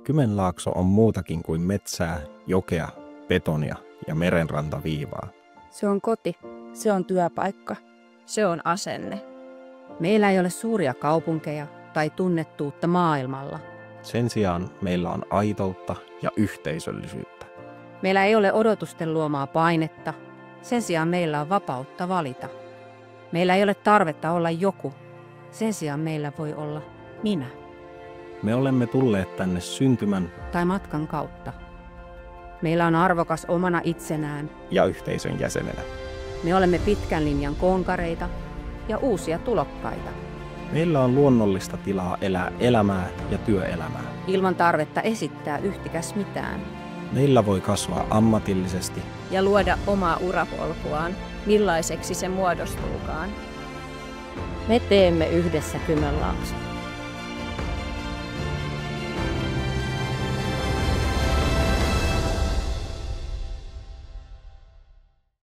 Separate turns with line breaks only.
Kymenlaakso on muutakin kuin metsää, jokea, betonia ja merenrantaviivaa.
Se on koti.
Se on työpaikka.
Se on asenne.
Meillä ei ole suuria kaupunkeja tai tunnettuutta maailmalla.
Sen sijaan meillä on aitoutta ja yhteisöllisyyttä.
Meillä ei ole odotusten luomaa painetta. Sen sijaan meillä on vapautta valita. Meillä ei ole tarvetta olla joku. Sen sijaan meillä voi olla minä.
Me olemme tulleet tänne syntymän
Tai matkan kautta. Meillä on arvokas omana itsenään.
ja yhteisön jäsenenä.
Me olemme pitkän linjan konkareita ja uusia tulokkaita.
Meillä on luonnollista tilaa elää elämää ja työelämää.
Ilman tarvetta esittää yhtikäs mitään.
Meillä voi kasvaa ammatillisesti
Ja luoda omaa urapolkuaan, millaiseksi se muodostuukaan.
Me teemme yhdessä Kymenlaakson.